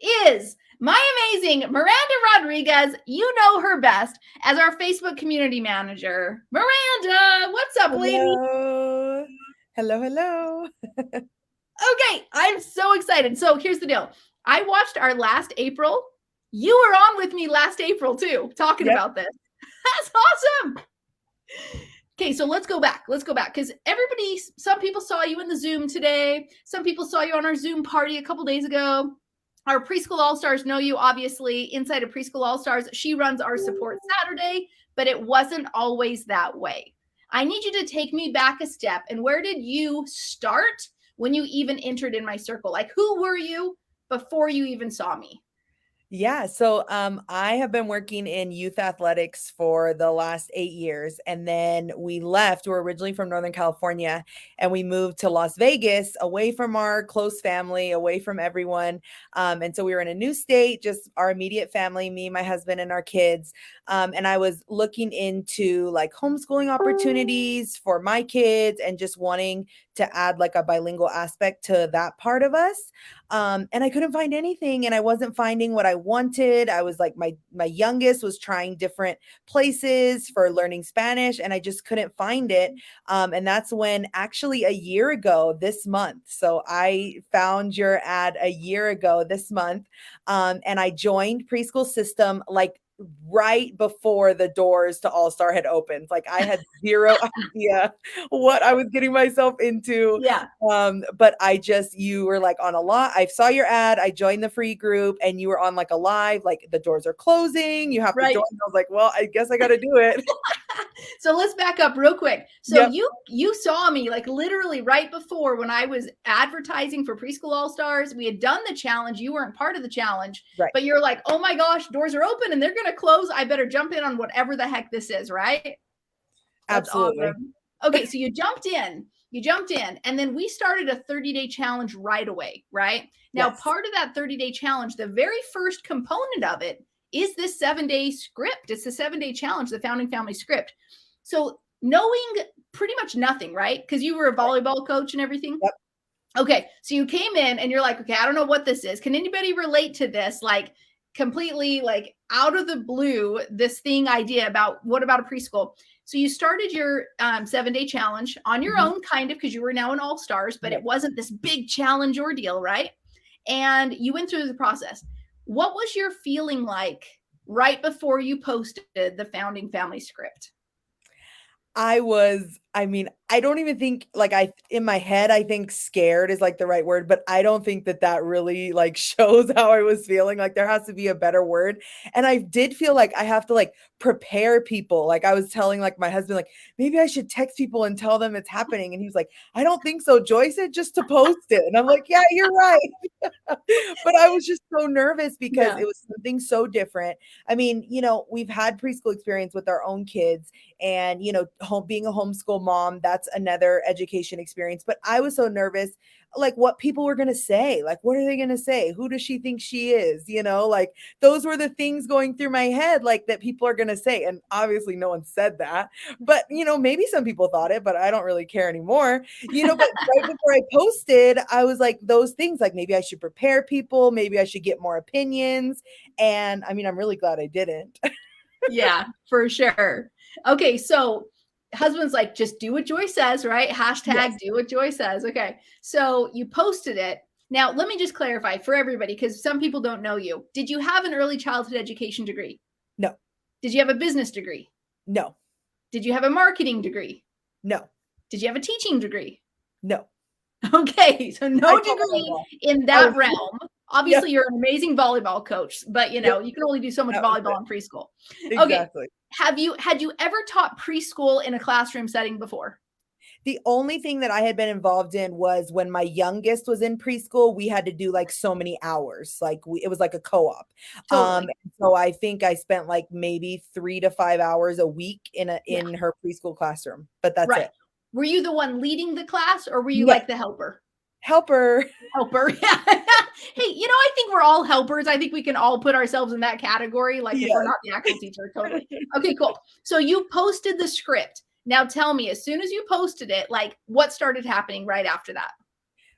is my amazing Miranda Rodriguez. You know her best as our Facebook community manager. Miranda, what's up, lady? Hello. Hello, hello. Okay, I'm so excited. So here's the deal. I watched our last April. You were on with me last April too, talking Yep. about this. That's awesome. Okay, so let's go back. Let's go back because everybody, some people saw you in the Zoom today. Some people saw you on our Zoom party a couple days ago. Our Preschool All Stars know you, obviously. Inside of Preschool All Stars, she runs our support Saturday, but it wasn't always that way. I need you to take me back a step. And where did you start when you even entered in my circle? Like, who were you before you even saw me? Yeah, so I have been working in youth athletics for the last 8 years, and then we left. We're originally from Northern California, and we moved to Las Vegas, away from our close family, away from everyone. And so we were in a new state, just our immediate family, me, my husband, and our kids. And I was looking into like homeschooling opportunities for my kids, and just wanting to add like a bilingual aspect to that part of us. And I couldn't find anything, and I wasn't finding what I wanted. I was like, my youngest was trying different places for learning Spanish, and I just couldn't find it. And that's when, actually a year ago this month, so I found your ad a year ago this month, and I joined preschool system like right before the doors to All Star had opened. Like, I had zero idea what I was getting myself into. Yeah, But you were like on a lot. I saw your ad, I joined the free group, and you were on like a live, like the doors are closing, you have to right. join. I was like, well, I guess I got to do it. So let's back up real quick. So Yep. you saw me like literally right before when I was advertising for Preschool All Stars. We had done the challenge. You weren't part of the challenge, Right. but you're like, "Oh my gosh, doors are open and they're going to close. I better jump in on whatever the heck this is," right? That's Absolutely. awesome. Okay, so you jumped in. You jumped in, and then we started a 30-day challenge right away, right? Now, Yes. part of that 30-day challenge, the very first component of it is this 7-day script. It's the 7-day challenge, the Founding Family script. So, knowing pretty much nothing, right? Because you were a volleyball coach and everything. Yep. Okay, so you came in and you're like, okay, I don't know what this is. Can anybody relate to this? Like, completely like out of the blue, this thing idea about what about a preschool? So you started your 7-day challenge on your Mhm. own, kind of, because you were now an All Stars, but it Right. wasn't this big challenge ordeal, right? And you went through the process. What was your feeling like right before you posted the Founding Family script? I mean, I don't even think like in my head, I think scared is like the right word, but I don't think that that really like shows how I was feeling. Like, there has to be a better word. And I did feel like I have to like prepare people. Like, I was telling like my husband, like, maybe I should text people and tell them it's happening. And he was like, I don't think so. Joy said just to post it. And I'm like, yeah, you're right. But I was just so nervous because Yeah. it was something so different. I mean, we've had preschool experience with our own kids, and being a homeschool mom, that's another education experience. But I was so nervous, like what people were going to say. Like, what are they going to say? Who does she think she is? Like, those were the things going through my head, like, that people are going to say. And obviously no one said that, but maybe some people thought it, but I don't really care anymore. But right before I posted, I was like, those things, like, maybe I should prepare people, maybe I should get more opinions. And I mean, I'm really glad I didn't. Yeah, for sure. Okay, so husband's like, just do what Joy says, right? Hashtag Yes. do what Joy says. Okay, so you posted it. Now, let me just clarify for everybody because some people don't know you. Did you have an early childhood education degree? No. Did you have a business degree? No. Did you have a marketing degree? No. Did you have a teaching degree? No. Okay, so I no taught my degree mom. in I that was realm. Yep. Obviously, you're an amazing volleyball coach, but Yep. you can only do so much That was volleyball it. in preschool. Okay, Exactly. had you ever taught preschool in a classroom setting before? The only thing that I had been involved in was when my youngest was in preschool, we had to do like so many hours. Like, it was like a co-op. Totally. So I think I spent like maybe 3 to 5 hours a week Yeah, in her preschool classroom, but that's right. it. Were you the one leading the class or were you Yes. like the helper? Helper. Helper. Yeah. Hey, I think we're all helpers. I think we can all put ourselves in that category, like if we're Yes. not the actual teacher. Totally. Okay, cool. So you posted the script. Now tell me, as soon as you posted it, like what started happening right after that?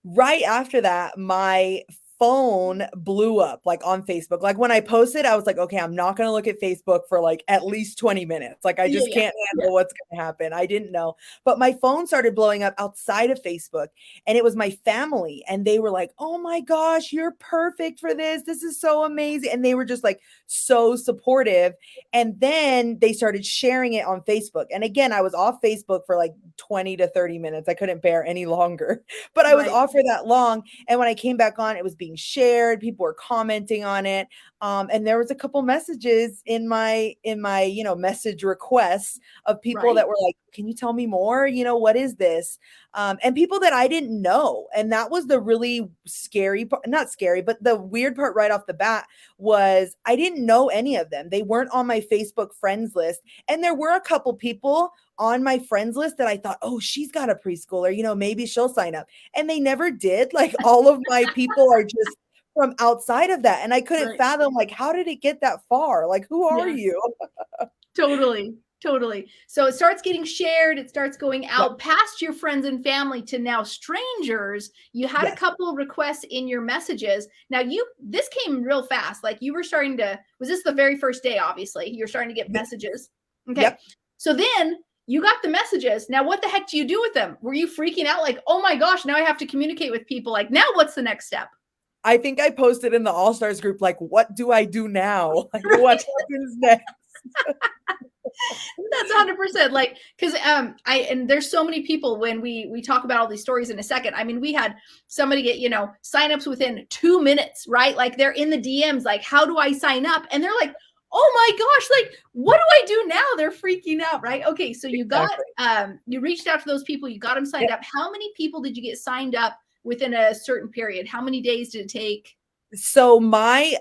Right after that, my phone blew up like on Facebook. Like when I posted, I was like, okay, I'm not going to look at Facebook for like at least 20 minutes. Like I just Yeah, can't yeah. handle what's going to happen. I didn't know. But my phone started blowing up outside of Facebook, and it was my family, and they were like, "Oh my gosh, you're perfect for this. This is so amazing." And they were just like so supportive. And then they started sharing it on Facebook. And again, I was off Facebook for like 20 to 30 minutes. I couldn't bear any longer. But I was Right. off for that long. And when I came back on, it was being shared. People were commenting on it. And there was a couple messages in my message requests of people Right. that were like, can you tell me more? What is this? And people that I didn't know. And that was the really scary part, not scary, but the weird part right off the bat was I didn't know any of them. They weren't on my Facebook friends list. And there were a couple people on my friends list that I thought, oh, she's got a preschooler, maybe she'll sign up. And they never did. Like all of my people are just from outside of that. And I couldn't Right. fathom, like, how did it get that far? Like, who are Yeah. you? Totally. Totally. So it starts getting shared. It starts going out Yep. past your friends and family to now strangers. You had a Yes. couple of requests in your messages. Now this came real fast. Like you were starting to, was this the very first day? Obviously, you're starting to get messages. Okay. Yep. So then you got the messages. Now, what the heck do you do with them? Were you freaking out? Like, oh my gosh, now I have to communicate with people. Like, now what's the next step? I think I posted in the All Stars group, like, what do I do now? Like, Right? what happens next? That's 100%. Like, because and there's so many people when we talk about all these stories in a second. I mean, we had somebody get signups within 2 minutes, right? Like they're in the DMs, like, how do I sign up? And they're like, oh my gosh, like, what do I do now? They're freaking out, right? Okay, so you got you reached out to those people, you got them signed up. How many people did you get signed up within a certain period? How many days did it take? So my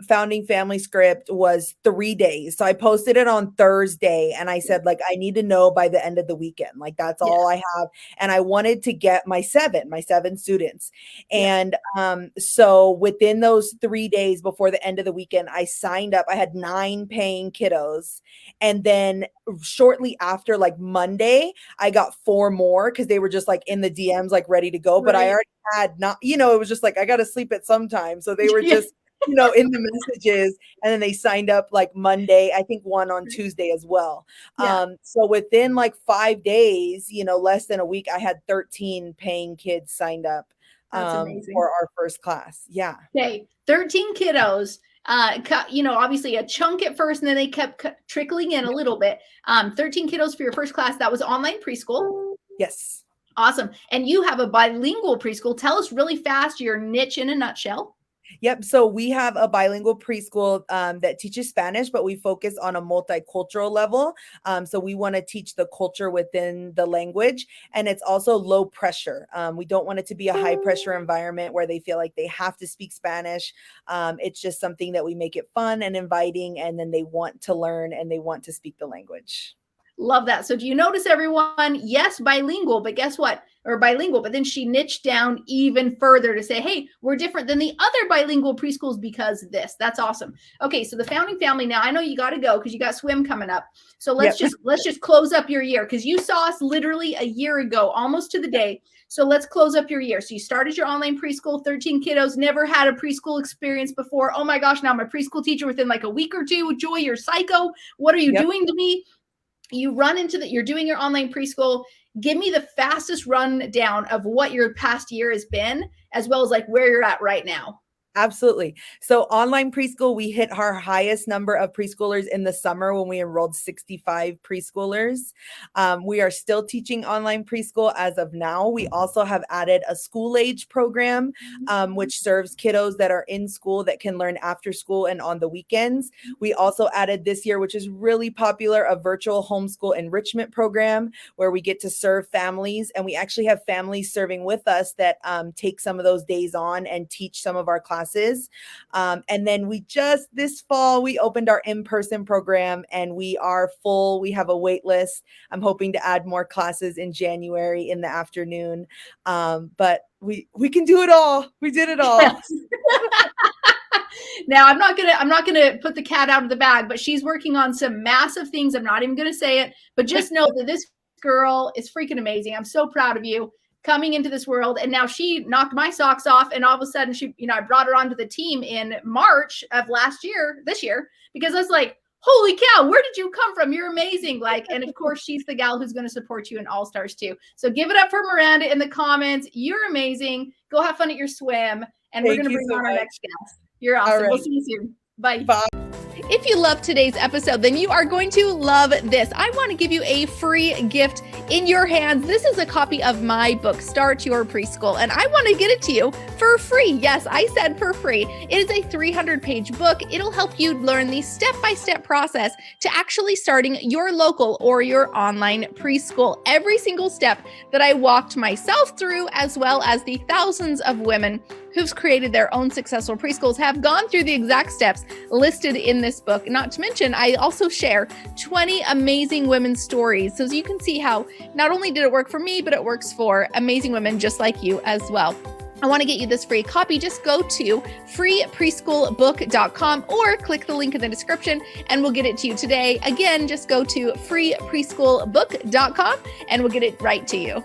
founding family script was 3 days. So I posted it on Thursday, and I said, like, I need to know by the end of the weekend. Like, that's Yeah. all I have. And I wanted to get my seven students. Yeah. And so within those 3 days before the end of the weekend, I signed up. I had 9 paying kiddos. And then shortly after, like Monday, I got 4 more because they were just like in the DMs, like ready to go. But I Right. already had not, it was just like, I got to sleep at some time. So they were Yeah. just, in the messages, and then they signed up like Monday, I think one on Tuesday as well. Yeah. So within like 5 days, less than a week, I had 13 paying kids signed up That's amazing. for our first class. Yeah. Okay. 13 kiddos. Obviously a chunk at first, and then they kept trickling in a little bit. 13 kiddos for your first class. That was online preschool. Yes. Awesome. And you have a bilingual preschool. Tell us really fast your niche in a nutshell. Yep. So we have a bilingual preschool that teaches Spanish, but we focus on a multicultural level. So we want to teach the culture within the language, and it's also low pressure. We don't want it to be a high pressure environment where they feel like they have to speak Spanish. It's just something that we make it fun and inviting, and then they want to learn and they want to speak the language. Love that. So do you notice, everyone? Yes, bilingual, but guess what? Or bilingual, but then she niched down even further to say, hey, we're different than the other bilingual preschools because of this. That's awesome. Okay, so the founding family. Now I know you got to go because you got swim coming up. So let's just close up your year, because you saw us literally a year ago, almost to the day. So let's close up your year. So you started your online preschool, 13 kiddos, never had a preschool experience before. Oh my gosh, now I'm a preschool teacher within like a week or two. Joy, you're psycho. What are you doing to me? You run into you're doing your online preschool. Give me the fastest rundown of what your past year has been, as well as like where you're at right now. Absolutely. So online preschool, we hit our highest number of preschoolers in the summer when we enrolled 65 preschoolers. We are still teaching online preschool as of now. We also have added a school age program, which serves kiddos that are in school that can learn after school and on the weekends. We also added this year, which is really popular, a virtual homeschool enrichment program where we get to serve families. And we actually have families serving with us that take some of those days on and teach some of our classes. And then this fall, we opened our in-person program, and we are full. We have a wait list. I'm hoping to add more classes in January in the afternoon. But we can do it all. We did it all. Yes. Now I'm not gonna put the cat out of the bag, but she's working on some massive things. I'm not even gonna say it, but just know that this girl is freaking amazing. I'm so proud of you. coming into this world. And now she knocked my socks off. And all of a sudden she, I brought her onto the team in March of this year, because I was like, holy cow, where did you come from? You're amazing. And of course, she's the gal who's going to support you in All Stars too. So give it up for Miranda in the comments. You're amazing. Go have fun at your swim. And we're going to bring on our next guest. You're awesome. Right. We'll see you soon. Bye. Bye. If you love today's episode, then you are going to love this. I want to give you a free gift in your hands. This is a copy of my book, Start Your Preschool, and I want to get it to you for free. Yes, I said for free. It is a 300-page book. It'll help you learn the step-by-step process to actually starting your local or your online preschool. Every single step that I walked myself through, as well as the thousands of women who've created their own successful preschools, have gone through the exact steps listed in this book. Not to mention, I also share 20 amazing women's stories. So you can see how not only did it work for me, but it works for amazing women just like you as well. I want to get you this free copy. Just go to freepreschoolbook.com or click the link in the description and we'll get it to you today. Again, just go to freepreschoolbook.com and we'll get it right to you.